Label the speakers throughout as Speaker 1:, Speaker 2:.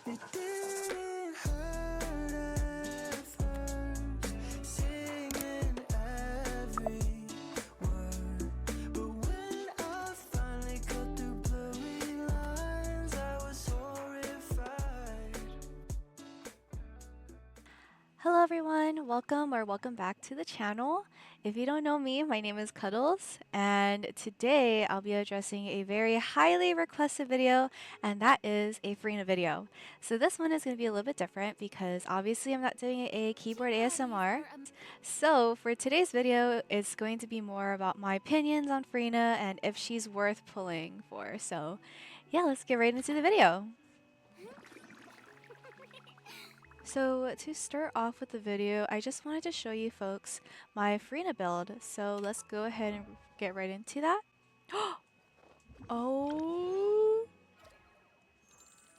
Speaker 1: It didn't hurt at first, singing every word. But when I finally cut through blurry lines, I was horrified.
Speaker 2: Hello everyone, welcome back to the channel. If you don't know me, my name is Cuddles, and today I'll be addressing a very highly requested video, and that is a Furina video. So this one is going to be a little bit different because obviously I'm not doing a keyboard ASMR. So for today's video, it's going to be more about my opinions on Furina and if she's worth pulling for. So yeah, let's get right into the video. So to start off with the video, I just wanted to show you folks my Furina build. So let's go ahead and get right into that. Oh.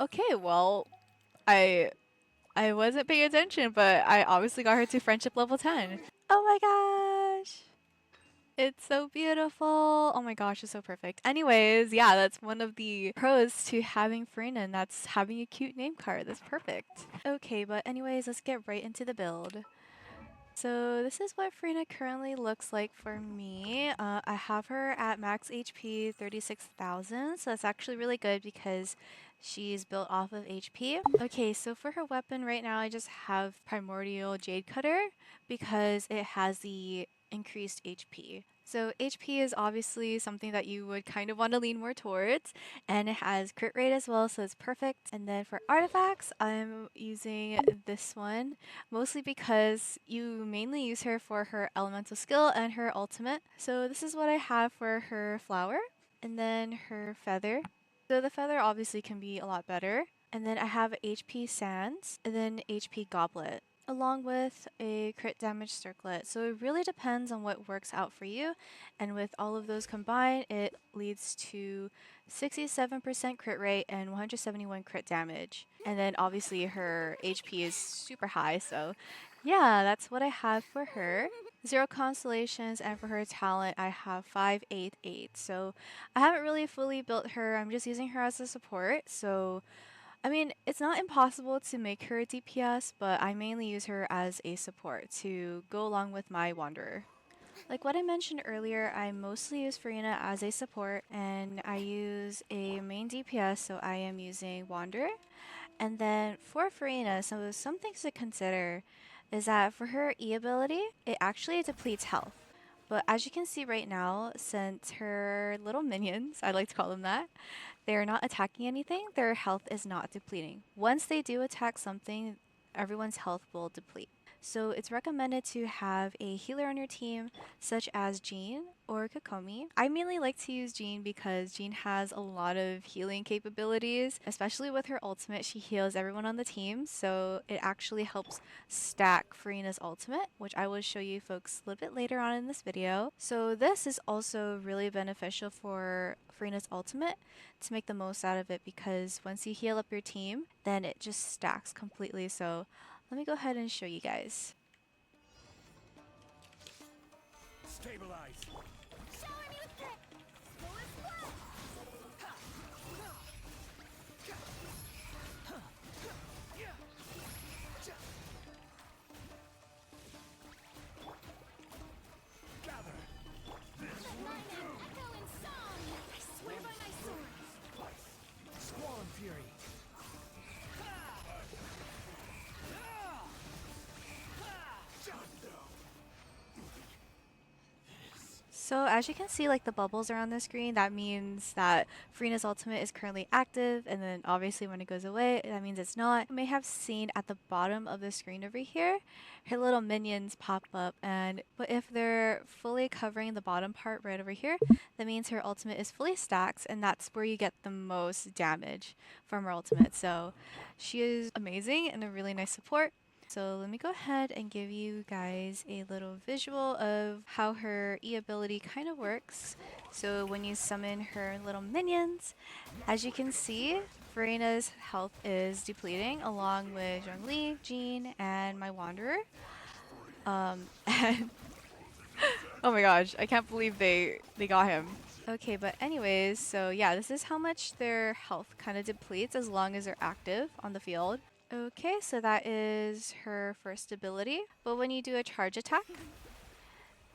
Speaker 2: Okay, well, I wasn't paying attention, but I obviously got her to friendship level 10. Oh my gosh. It's so beautiful. Oh my gosh, it's so perfect. Anyways, yeah, that's one of the pros to having Furina, and that's having a cute name card. That's perfect. Okay, but anyways, let's get right into the build. So this is what Furina currently looks like for me. I have her at max HP 36,000, so that's actually really good because she's built off of HP. Okay, so for her weapon right now, I just have Primordial Jade Cutter because it has the increased HP. So HP is obviously something that you would kind of want to lean more towards, and it has crit rate as well, so it's perfect. And then for artifacts, I'm using this one mostly because you mainly use her for her elemental skill and her ultimate. So this is what I have for her flower, and then her feather. So the feather obviously can be a lot better. And then I have HP sands, and then HP goblet, along with a crit damage circlet. So it really depends on what works out for you, and with all of those combined, it leads to 67% crit rate and 171 crit damage. And then obviously her HP is super high, so yeah, that's what I have for her. 0 constellations, and for her talent I have 588. So I haven't really fully built her, I'm just using her as a support. So I mean, it's not impossible to make her a DPS, but I mainly use her as a support to go along with my Wanderer. Like what I mentioned earlier, I mostly use Furina as a support, and I use a main DPS, so I am using Wanderer. And then for Furina, some things to consider is that for her E ability, it actually depletes health. But as you can see right now, since her little minions, I like to call them that, they're not attacking anything, their health is not depleting. Once they do attack something, everyone's health will deplete. So it's recommended to have a healer on your team, such as Jean or Kokomi. I mainly like to use Jean because Jean has a lot of healing capabilities, especially with her ultimate. She heals everyone on the team, so it actually helps stack Furina's ultimate, which I will show you folks a little bit later on in this video. So this is also really beneficial for Furina's ultimate to make the most out of it, because once you heal up your team, then it just stacks completely. So let me go ahead and show you guys.
Speaker 3: Stabilize.
Speaker 4: Shower me with grit. Full splash.
Speaker 3: Gather. This
Speaker 4: Let
Speaker 3: will
Speaker 4: my
Speaker 3: do.
Speaker 4: name echo in song. I swear by my sword.
Speaker 3: Squall Fury.
Speaker 2: So as you can see, like the bubbles are on the screen, that means that Furina's ultimate is currently active, and then obviously when it goes away, that means it's not. You may have seen at the bottom of the screen over here, her little minions pop up, but if they're fully covering the bottom part right over here, that means her ultimate is fully stacked, and that's where you get the most damage from her ultimate. So she is amazing and a really nice support. So let me go ahead and give you guys a little visual of how her E ability kind of works. So when you summon her little minions, as you can see, Furina's health is depleting along with Zhongli, Jean, and my Wanderer. And oh my gosh, I can't believe they got him. Okay, but anyways, so yeah, this is how much their health kind of depletes as long as they're active on the field. Okay, so that is her first ability. But when you do a charge attack,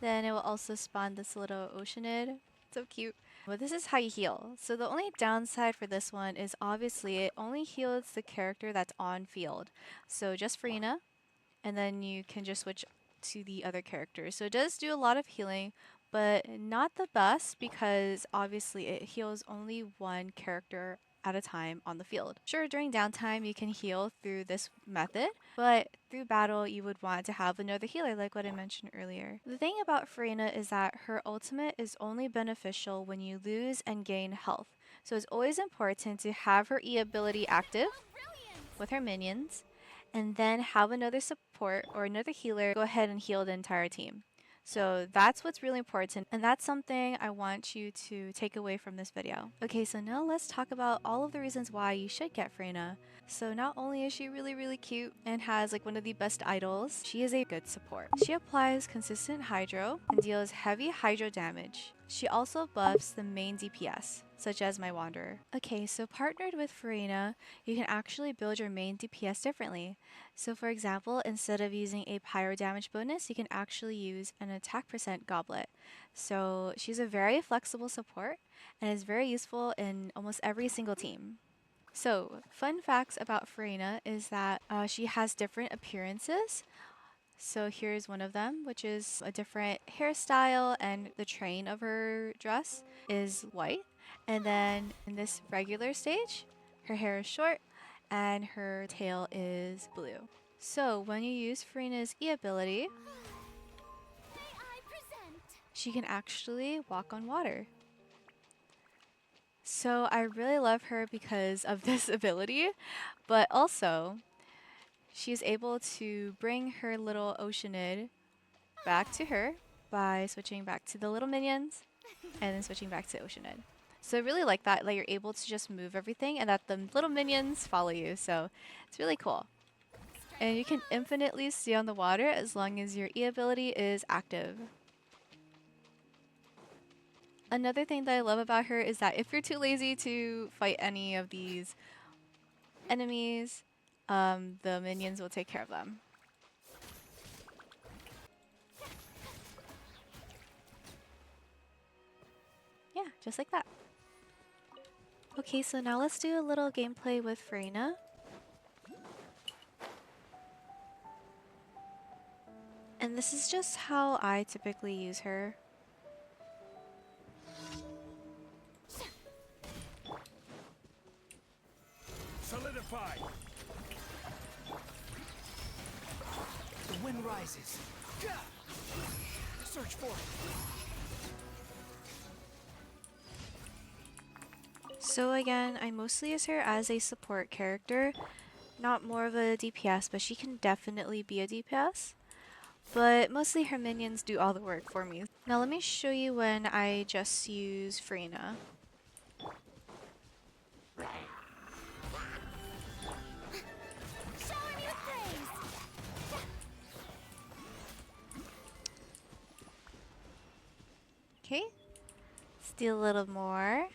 Speaker 2: then it will also spawn this little oceanid. So cute. But this is how you heal. So the only downside for this one is obviously it only heals the character that's on field. So just Furina, and then you can just switch to the other characters. So it does do a lot of healing, but not the best because obviously it heals only one character at a time on the field. Sure, during downtime you can heal through this method, but through battle you would want to have another healer like what I mentioned earlier. The thing about Furina is that her ultimate is only beneficial when you lose and gain health. So it's always important to have her E ability active with her minions, and then have another support or another healer go ahead and heal the entire team. So that's what's really important, and that's something I want you to take away from this video. Okay, so now let's talk about all of the reasons why you should get Furina. So not only is she really cute and has like one of the best idols, she is a good support. She applies consistent hydro and deals heavy hydro damage. She also buffs the main DPS, such as my Wanderer. Okay, so partnered with Furina, you can actually build your main DPS differently. So for example, instead of using a pyro damage bonus, you can actually use an attack percent goblet. So she's a very flexible support and is very useful in almost every single team. So fun facts about Furina is that she has different appearances. So here's one of them, which is a different hairstyle, and the train of her dress is white. And then in this regular stage, her hair is short and her tail is blue. So when you use Furina's E ability, she can actually walk on water. So I really love her because of this ability, but also she's able to bring her little oceanid back to her by switching back to the little minions and then switching back to oceanid. So I really like that you're able to just move everything and that the little minions follow you. So it's really cool. And you can infinitely stay on the water as long as your E ability is active. Another thing that I love about her is that if you're too lazy to fight any of these enemies, the minions will take care of them. Yeah, just like that. Okay, so now let's do a little gameplay with Furina. And this is just how I typically use her.
Speaker 3: Solidify. The wind rises. Search for it.
Speaker 2: So again, I mostly use her as a support character, not more of a DPS, but she can definitely be a DPS. But mostly her minions do all the work for me. Now let me show you when I just use Furina. Okay, let's do a little more.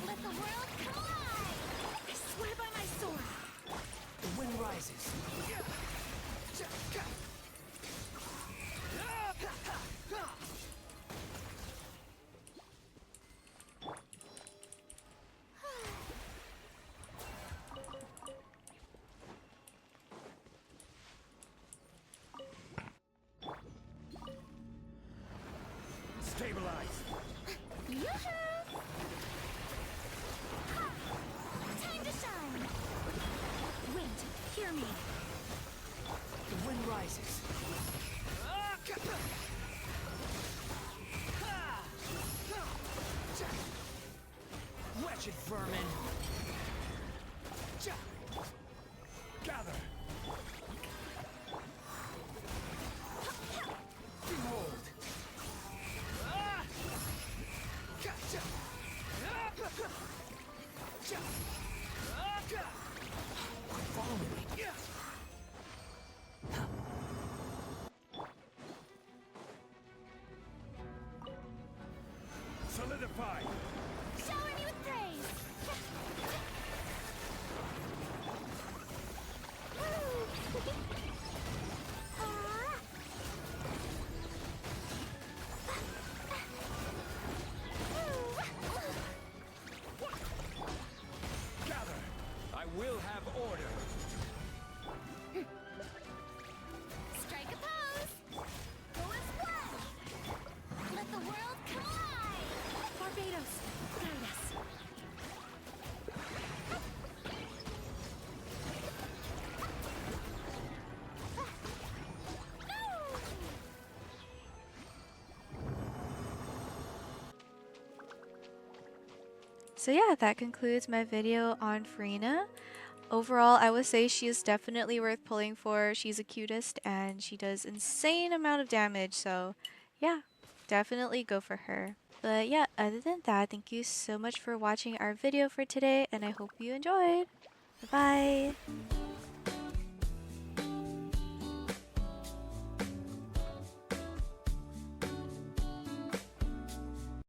Speaker 4: Let the world collide! I swear by my sword!
Speaker 3: The wind rises. Stabilize.
Speaker 4: Yoo-hoo!
Speaker 3: vermin. Gather. Behold. Gotcha. Follow me. Solidify.
Speaker 4: Shower me with praise.
Speaker 3: Gather. I will have order.
Speaker 4: Strike a pose. Go and splash. Let the world collide. Barbados, guide us.
Speaker 2: So yeah, that concludes my video on Furina. Overall, I would say she is definitely worth pulling for. She's the cutest and she does insane amount of damage. So yeah, definitely go for her. But yeah, other than that, thank you so much for watching our video for today and I hope you enjoyed. Bye bye!